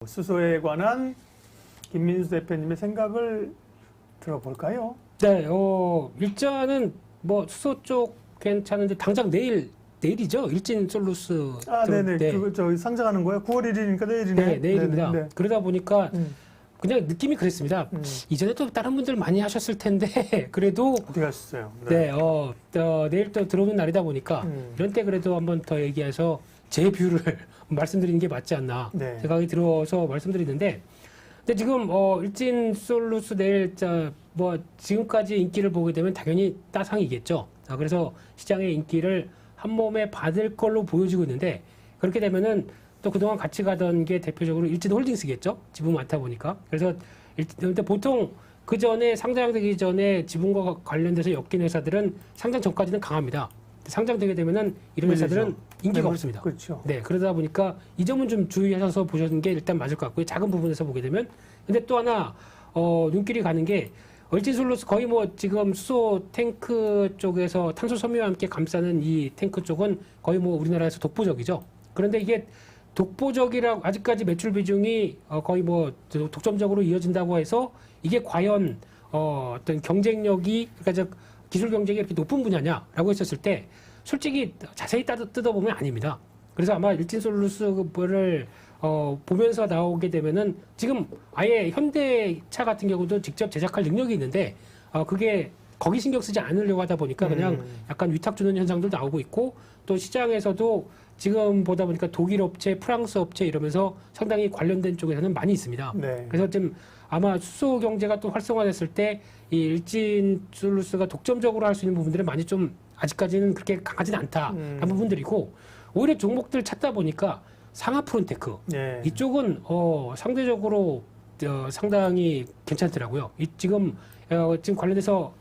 수소에 관한 김민수 대표님의 생각을 들어볼까요? 네, 일단은 뭐 수소 쪽 괜찮은데 당장 내일이죠. 일진 솔루스. 네네. 네. 그거 저 상장하는 거예요? 9월 1일이니까 내일이네. 네, 내일입니다. 네네. 그러다 보니까 그냥 느낌이 그랬습니다. 음. 이전에 또 다른 분들 많이 하셨을 텐데 그래도 어떻게 하셨어요? 네, 내일 또 들어오는 날이다 보니까 이런 때 그래도 한번 더 얘기해서 제 뷰를 말씀드리는 게 맞지 않나 네. 생각이 들어서 말씀드리는데, 근데 지금 일진 솔루스 내일 뭐 지금까지 인기를 보게 되면 당연히 따상이겠죠. 그래서 시장의 인기를 한 몸에 받을 걸로 보여지고 있는데, 그렇게 되면은 또 그동안 같이 가던 게 대표적으로 일진홀딩스겠죠. 지분 많다 보니까. 그래서 근데 보통 그 전에 상장되기 전에 지분과 관련돼서 엮인 회사들은 상장 전까지는 강합니다. 상장되게 되면은 이런 회사들은 인기가 없습니다. 그렇죠. 네, 그러다 보니까 이 점은 좀 주의하셔서 보시는 게 일단 맞을 것 같고요. 작은 부분에서 보게 되면. 근데 또 하나 눈길이 가는 게 얼진솔루스 거의 뭐 지금 수소 탱크 쪽에서 탄소 섬유와 함께 감싸는 이 탱크 쪽은 거의 뭐 우리나라에서 독보적이죠. 그런데 이게 독보적이라고 아직까지 매출 비중이 거의 뭐 독점적으로 이어진다고 해서 이게 과연 어떤 경쟁력이, 그러니까 즉 기술 경쟁이 이렇게 높은 분야냐라고 했었을 때 솔직히 자세히 뜯어보면 아닙니다. 그래서 아마 일진솔루스를 보면서 나오게 되면은 지금 아예 현대차 같은 경우도 직접 제작할 능력이 있는데 그게 거기 신경 쓰지 않으려고 하다 보니까 그냥 약간 위탁 주는 현상도 나오고 있고, 또 시장에서도 지금 보다 보니까 독일 업체, 프랑스 업체 이러면서 상당히 관련된 쪽에서는 많이 있습니다. 네. 그래서 좀 아마 수소 경제가 또 활성화됐을 때 이 일진 솔루스가 독점적으로 할 수 있는 부분들은 많이 좀 아직까지는 그렇게 강하지는 않다라는 부분들이고, 오히려 종목들 찾다 보니까 상하프론테크 네. 이쪽은 상대적으로 상당히 괜찮더라고요. 지금 관련돼서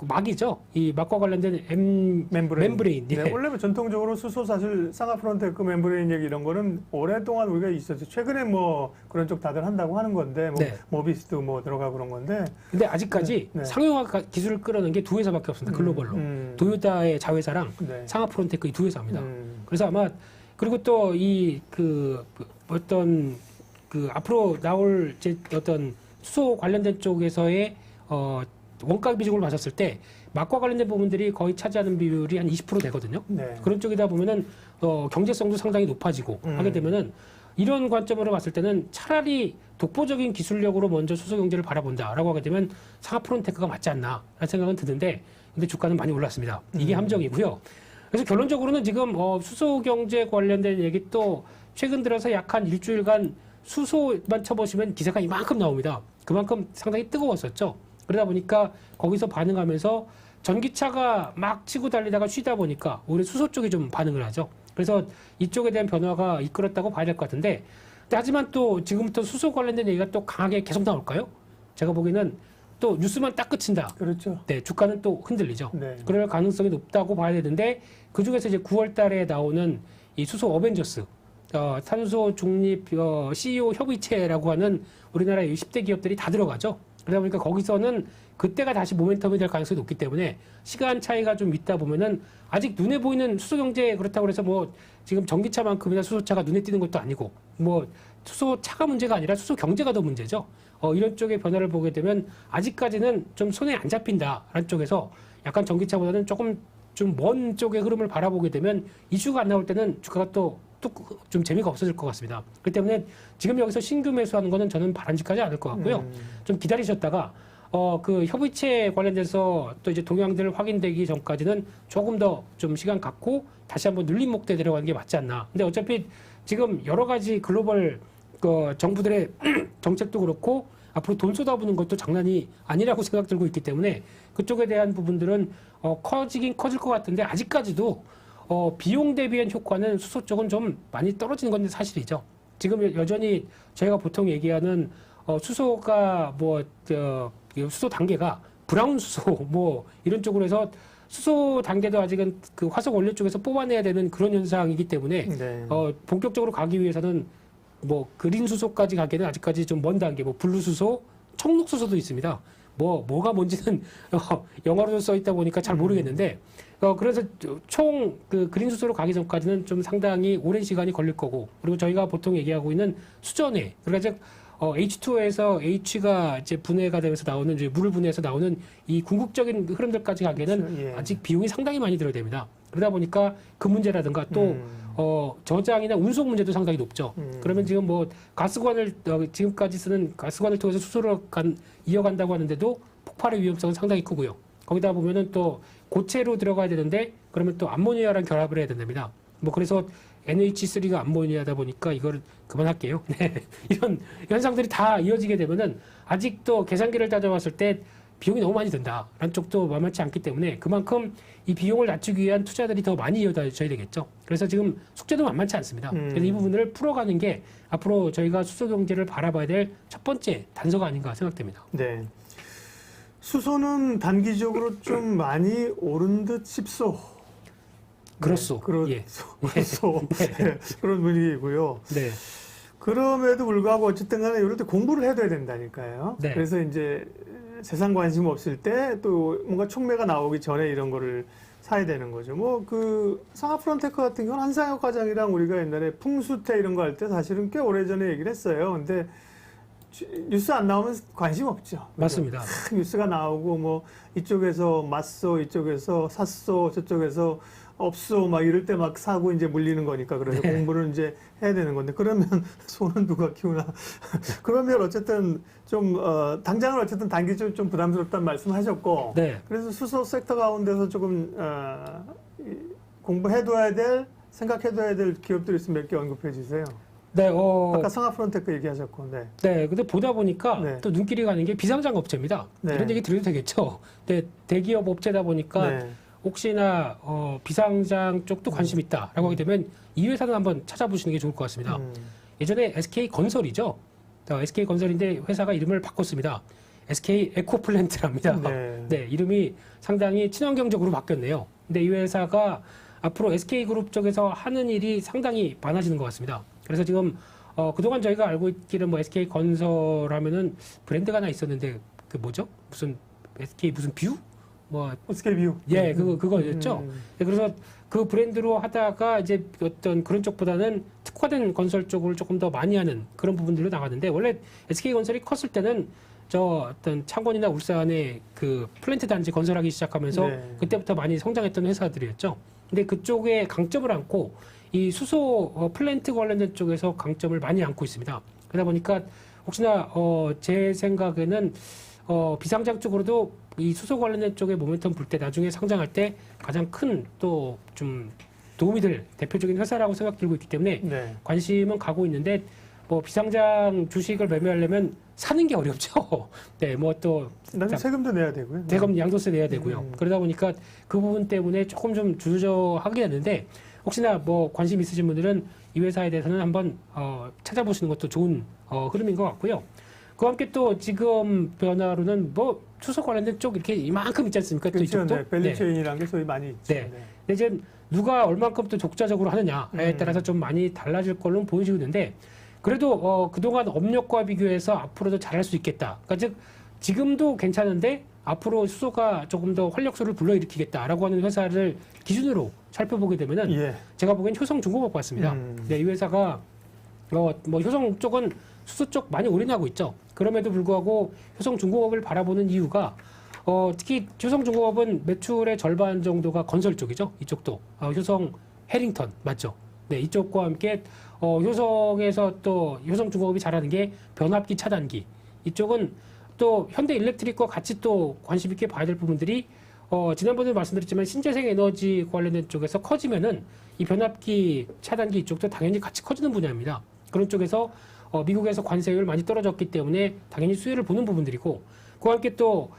막이죠. 이 막과 관련된 멤브레인. 네, 예. 원래 전통적으로 수소 사실 상하프론테크 멤브레인 얘기 이런 거는 오랫동안 우리가 있었죠. 최근에 뭐 그런 쪽 다들 한다고 하는 건데, 뭐 네. 모비스도 뭐 들어가고 그런 건데. 근데 아직까지 네. 상용화 기술을 끌어낸 게 두 회사밖에 없습니다. 글로벌로. 도요타의 자회사랑 네. 상하프론테크 이 두 회사입니다. 그래서 아마 그리고 또 어떤 앞으로 나올 어떤 수소 관련된 쪽에서의 원가 비중을 봤었을 때 막과 관련된 부분들이 거의 차지하는 비율이 한 20% 되거든요. 네. 그런 쪽이다 보면은 경제성도 상당히 높아지고 하게 되면은 이런 관점으로 봤을 때는 차라리 독보적인 기술력으로 먼저 수소 경제를 바라본다라고 하게 되면 상하프론테크가 맞지 않나라는 생각은 드는데, 근데 주가는 많이 올랐습니다. 이게 함정이고요. 그래서 결론적으로는 지금 수소 경제 관련된 얘기, 또 최근 들어서 약 한 일주일간 수소만 쳐보시면 기사가 이만큼 나옵니다. 그만큼 상당히 뜨거웠었죠. 그러다 보니까 거기서 반응하면서 전기차가 막 치고 달리다가 쉬다 보니까 오히려 수소 쪽이 좀 반응을 하죠. 그래서 이쪽에 대한 변화가 이끌었다고 봐야 될 것 같은데, 하지만 또 지금부터 수소 관련된 얘기가 또 강하게 계속 나올까요? 제가 보기에는 또 뉴스만 딱 그친다. 그렇죠. 네, 주가는 또 흔들리죠. 네. 그럴 가능성이 높다고 봐야 되는데, 그 중에서 이제 9월 달에 나오는 이 수소 어벤져스, 탄소 중립 CEO 협의체라고 하는 우리나라의 10대 기업들이 다 들어가죠. 그러다 보니까 거기서는 그때가 다시 모멘텀이 될 가능성이 높기 때문에 시간 차이가 좀 있다 보면은 아직 눈에 보이는 수소 경제 그렇다고 해서 뭐 지금 전기차만큼이나 수소차가 눈에 띄는 것도 아니고, 뭐 수소차가 문제가 아니라 수소 경제가 더 문제죠. 이런 쪽의 변화를 보게 되면 아직까지는 좀 손에 안 잡힌다라는 쪽에서 약간 전기차보다는 조금 좀 먼 쪽의 흐름을 바라보게 되면 이슈가 안 나올 때는 주가가 또 좀 재미가 없어질 것 같습니다. 그렇기 때문에 지금 여기서 신규 매수하는 거는 저는 바람직하지 않을 것 같고요. 좀 기다리셨다가 그 협의체 관련돼서 또 이제 동향들 확인되기 전까지는 조금 더 좀 시간 갖고 다시 한번 눌림 목대 내려가는 게 맞지 않나. 근데 어차피 지금 여러 가지 글로벌 정부들의 정책도 그렇고 앞으로 돈 쏟아부는 것도 장난이 아니라고 생각 들고 있기 때문에 그쪽에 대한 부분들은 커지긴 커질 것 같은데, 아직까지도 비용 대비한 효과는 수소 쪽은 좀 많이 떨어지는 건 사실이죠. 지금 여전히 저희가 보통 얘기하는 수소가 수소 단계가 브라운 수소 뭐 이런 쪽으로 해서 수소 단계도 아직은 그 화석 원료 쪽에서 뽑아내야 되는 그런 현상이기 때문에 네. 본격적으로 가기 위해서는 뭐 그린 수소까지 가기에는 아직까지 좀 먼 단계, 뭐 블루 수소, 청록 수소도 있습니다. 뭐가 뭔지는 영어로 써 있다 보니까 잘 모르겠는데 그래서 총 그 그린 수소로 가기 전까지는 좀 상당히 오랜 시간이 걸릴 거고 그리고 저희가 보통 얘기하고 있는 수전해 그러니까 즉 H2에서 H가 이제 분해가 되면서 나오는 이제 물을 분해해서 나오는 이 궁극적인 흐름들까지 가기에는 그렇죠. 예. 아직 비용이 상당히 많이 들어야 됩니다. 그러다 보니까 그 문제라든가 또 저장이나 운송 문제도 상당히 높죠. 그러면 지금 뭐 가스관을 지금까지 쓰는 가스관을 통해서 수소를 이어간다고 하는데도 폭발의 위험성은 상당히 크고요. 거기다 보면은 또 고체로 들어가야 되는데 그러면 또 암모니아랑 결합을 해야 된답니다. 뭐 그래서 NH3가 암모니아다 보니까 이걸 그만할게요. 네. 이런 현상들이 다 이어지게 되면은 아직도 계산기를 따져봤을 때 비용이 너무 많이 든다라는 쪽도 만만치 않기 때문에 그만큼 이 비용을 낮추기 위한 투자들이 더 많이 이어져야 되겠죠. 그래서 지금 숙제도 만만치 않습니다. 그래서 이 부분을 풀어가는 게 앞으로 저희가 수소 경제를 바라봐야 될 첫 번째 단서가 아닌가 생각됩니다. 네. 수소는 단기적으로 좀 많이 오른 듯 싶소. 그렇소. 네, 예. 그렇소. 네, 그런 분위기고요. 네. 그럼에도 불구하고 어쨌든 간에 이럴 때 공부를 해둬야 된다니까요. 네. 그래서 이제 세상 관심 없을 때 또 뭔가 촉매가 나오기 전에 이런 거를 사야 되는 거죠. 뭐 그 상하프론테크 같은 경우는 한상혁 과장이랑 우리가 옛날에 풍수태 이런 거 할 때 사실은 꽤 오래전에 얘기를 했어요. 근데 뉴스 안 나오면 관심 없죠. 맞습니다. 뉴스가 나오고 뭐 이쪽에서 맞소, 이쪽에서 샀소, 저쪽에서 없소 막 이럴 때 막 사고 이제 물리는 거니까 그래서 네. 공부를 이제 해야 되는 건데 그러면 손은 누가 키우나 그러면 어쨌든 좀 당장은 어쨌든 단기적으로 좀 부담스럽다는 말씀하셨고 네. 그래서 수소 섹터 가운데서 조금 공부해둬야 될 생각해둬야 될 기업들이 있으면 몇 개 언급해 주세요. 네, 아까 상하프론테크 얘기하셨고, 네. 네, 근데 보다 보니까 네. 또 눈길이 가는 게 비상장 업체입니다. 네. 이런 얘기 드려도 되겠죠. 근데 대기업 업체다 보니까 네. 혹시나 비상장 쪽도 관심 있다라고 하게 되면 이 회사는 한번 찾아보시는 게 좋을 것 같습니다. 예전에 SK 건설이죠. SK 건설인데 회사가 이름을 바꿨습니다. SK 에코플랜트랍니다. 네. 네, 이름이 상당히 친환경적으로 바뀌었네요. 근데 이 회사가 앞으로 SK 그룹 쪽에서 하는 일이 상당히 많아지는 것 같습니다. 그래서 지금 그동안 저희가 알고 있기는 뭐 SK 건설하면은 브랜드가 하나 있었는데 그 뭐죠? 무슨 SK 무슨 뷰? 뭐 SK뷰. 예, 그거였죠. 네, 그래서 그 브랜드로 하다가 이제 어떤 그런 쪽보다는 특화된 건설 쪽을 조금 더 많이 하는 그런 부분들로 나갔는데 원래 SK 건설이 컸을 때는 저 어떤 창원이나 울산에 그 플랜트 단지 건설하기 시작하면서 네. 그때부터 많이 성장했던 회사들이었죠. 근데 그쪽에 강점을 안고 이 수소 플랜트 관련된 쪽에서 강점을 많이 안고 있습니다. 그러다 보니까 혹시나 제 생각에는 비상장 쪽으로도 이 수소 관련된 쪽에 모멘텀 불 때 나중에 상장할 때 가장 큰 또 좀 도움이 될 대표적인 회사라고 생각 들고 있기 때문에 네. 관심은 가고 있는데 뭐 비상장 주식을 매매하려면 사는 게 어렵죠. 네, 뭐 또 나중에 세금도 내야 되고요. 대검 양도세 내야 되고요. 그러다 보니까 그 부분 때문에 조금 좀 주저하게 되는데 혹시나 뭐 관심 있으신 분들은 이 회사에 대해서는 한번 찾아보시는 것도 좋은 흐름인 것 같고요. 그와 함께 또 지금 변화로는 뭐 수소 관련된 쪽 이렇게 이만큼 있지 않습니까? 또 그렇죠. 이쪽도. 네. 밸류체인이라는 게 소위 많이 있죠. 네. 근데 이제 누가 얼만큼 또 독자적으로 하느냐에 따라서 좀 많이 달라질 걸로 보여지고 있는데 그래도 그동안 업력과 비교해서 앞으로도 잘할 수 있겠다. 그러니까 즉 지금도 괜찮은데 앞으로 수소가 조금 더 활력소를 불러일으키겠다라고 하는 회사를 기준으로 살펴보게 되면은 예. 제가 보기엔 효성중공업 같습니다. 네, 이 회사가 뭐 효성 쪽은 수소 쪽 많이 올인하고 있죠. 그럼에도 불구하고 효성중공업을 바라보는 이유가 특히 효성중공업은 매출의 절반 정도가 건설 쪽이죠. 이쪽도 효성 해링턴 맞죠? 네, 이쪽과 함께 효성에서 또 효성중공업이 잘하는 게 변압기 차단기. 이쪽은 또 현대일렉트릭과 같이 또 관심 있게 봐야 될 부분들이 지난번에 말씀드렸지만 신재생 에너지 관련된 쪽에서 커지면은 이 변압기 차단기 이쪽도 당연히 같이 커지는 분야입니다. 그런 쪽에서 미국에서 관세율 많이 떨어졌기 때문에 당연히 수혜를 보는 부분들이고 그와 함께 또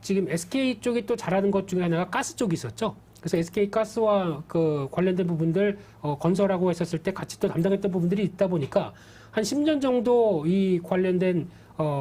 지금 SK 쪽이 또 잘하는 것 중에 하나가 가스 쪽이 있었죠. 그래서 SK 가스와 그 관련된 부분들 건설하고 했었을 때 같이 또 담당했던 부분들이 있다 보니까 한 10년 정도 이 관련된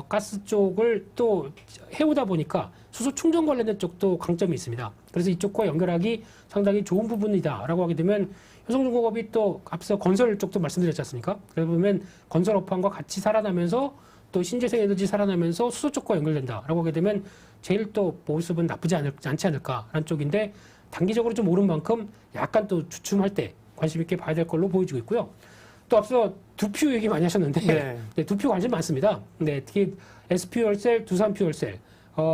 가스 쪽을 또 해오다 보니까 수소 충전 관련된 쪽도 강점이 있습니다. 그래서 이쪽과 연결하기 상당히 좋은 부분이다라고 하게 되면 효성중공업이 또 앞서 건설 쪽도 말씀드렸지 않습니까? 그러다 보면 건설 업황과 같이 살아나면서 또 신재생 에너지 살아나면서 수소 쪽과 연결된다라고 하게 되면 제일 또 모습은 나쁘지 않지 않을까라는 쪽인데 단기적으로 좀 오른 만큼 약간 또 주춤할 때 관심 있게 봐야 될 걸로 보여지고 있고요. 또 앞서 두퓨 얘기 많이 하셨는데 네. 네, 두퓨 관심 많습니다. 네, 특히 SPU얼셀, 두산퓨얼셀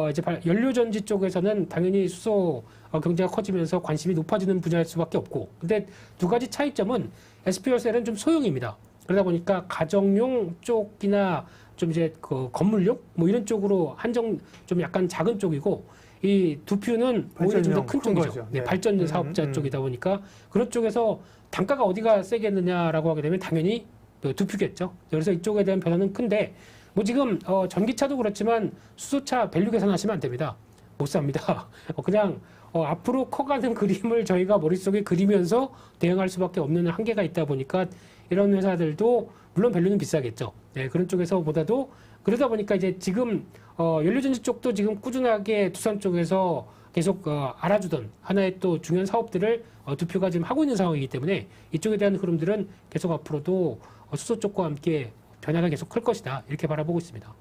이제 연료전지 쪽에서는 당연히 수소 경제가 커지면서 관심이 높아지는 분야일 수밖에 없고, 근데 두 가지 차이점은 SPU얼셀은 좀 소형입니다. 그러다 보니까 가정용 쪽이나 좀 이제 그 건물용 뭐 이런 쪽으로 한정 좀 약간 작은 쪽이고, 이 두퓨는 오히려 좀 더 큰 큰 쪽이죠. 거죠. 네, 네. 발전 사업자 쪽이다 보니까 그런 쪽에서 단가가 어디가 세겠느냐라고 하게 되면 당연히 두퓨겠죠. 그래서 이쪽에 대한 변화는 큰데 뭐 지금 전기차도 그렇지만 수소차 밸류 계산하시면 안 됩니다. 못 삽니다. 그냥 앞으로 커가는 그림을 저희가 머릿속에 그리면서 대응할 수밖에 없는 한계가 있다 보니까 이런 회사들도 물론 밸류는 비싸겠죠. 네, 그런 쪽에서보다도 그러다 보니까 이제 지금 연료전지 쪽도 지금 꾸준하게 투산 쪽에서 계속 알아주던 하나의 또 중요한 사업들을 두표가 지금 하고 있는 상황이기 때문에 이쪽에 대한 흐름들은 계속 앞으로도 수소 쪽과 함께 변화가 계속 클 것이다 이렇게 바라보고 있습니다.